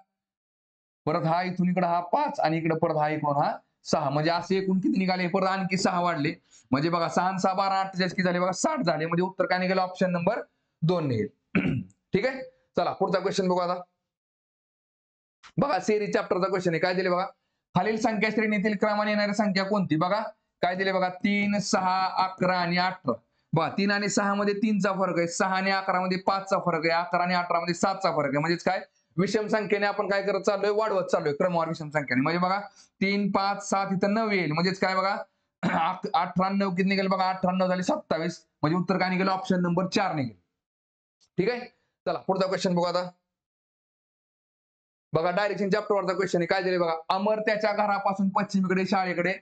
परत हा इथून इकडे हा 5 आणि इकडे परत हा इकडून हा 6. म्हणजे असे एकूण किती निघाले? परत आणखी 6 वाढले. म्हणजे बघा 6 आणि 6 12 48 किती झाले बघा, 60 झाले. म्हणजे उत्तर काय निघेल? ऑप्शन नंबर 2 निघेल. ठीक आहे. चला पुढचा क्वेश्चन बघू आता. बघा सेरी चॅप्टरचा क्वेश्चन आहे. काय दिले बघा, खालील संख्या श्रेणीतील क्रमाने येणारी संख्या कोणती? बघा काय दिले बघा, 3, 6, 11 आणि 18. बघा 3 आणि 6 मध्ये 3 चा फरक आहे, 6 आणि 11 मध्ये 5 चा फरक आहे, 11 आणि 18 मध्ये 7 चा फरक आहे. म्हणजेच काय, विषम संख्येने आपण काय करत चाललोय? वाढवत चाललोय क्रमवार विषम संख्येने. म्हणजे बघा 3, 5, 7 इथं 9 येईल. म्हणजेच काय बघा 18 9 किती निघेल बघा, 18 झाले 27. म्हणजे उत्तर काय निघेल? ऑप्शन नंबर 4 निघेल. ठीक आहे. चला पुढचा क्वेश्चन बघू आता. बघा डायरेक्शन चॅप्टरवरचा क्वेश्चन आहे. काय दिले बघा, अमर्त्याच्या घरापासून पश्चिमेकडे शाळेकडे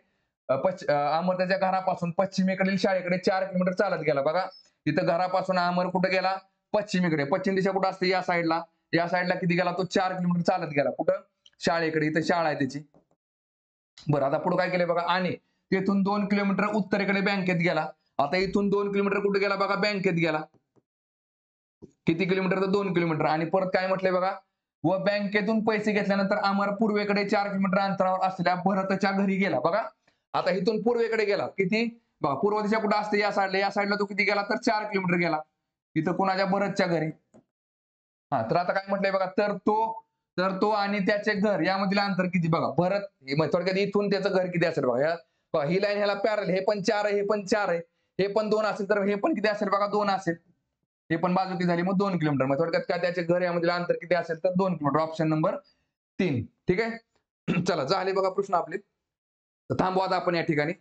अमर्त्याच्या घरापासून पश्चिमेकडील शाळेकडे 4 किलोमीटर चालत गेला. बघा तिथं घरापासून अमर कुठे गेला? पश्चिमेकडे. पश्चिम दिशा कुठं असते? या साईडला. या साईडला किती गेला तो? 4 किलोमीटर चालत गेला. कुठं? शाळेकडे. इथं शाळा आहे त्याची. बरं आता पुढे काय केलंय बघा, आणि तेथून 2 किलोमीटर उत्तरेकडे बँकेत गेला. आता इथून 2 किलोमीटर कुठे गेला बघा? बँकेत गेला. किती किलोमीटर? तर 2 किलोमीटर. आणि परत काय म्हटलंय बघा, व बँकेतून पैसे घेतल्यानंतर अमर पूर्वेकडे 4 किलोमीटर अंतरावर असलेल्या भरतच्या घरी गेला. बघा आता इथून पूर्वेकडे गेला. किती? बघा पूर्व दिशा कुठे असते? या साईडला. या साईडला तो किती गेला? तर 4 किलोमीटर गेला. इथं कोणाच्या? भरतच्या घरी. हा तर आता काय म्हटलंय बघा, तर तो आणि त्याचे घर यामधील अंतर किती? बघा भरत थोडक्यात इथून त्याचं घर किती असेल बघा. ही लाईन ह्याला पॅरल, हे पण 4 आहे, हे पण 4 आहे, हे पण 2 असेल तर हे पण किती असेल बघा? 2 असेल. हे पण बाजू किती झाली? मग 2 किलोमीटर. मग थोडक्यात काय त्याचे घर यामधील अंतर किती असेल? तर 2 किलोमीटर. Option number 3. ठीक आहे. चला झाले बघा प्रश्न आपले. तर थांबू आता आपण या ठिकाणी.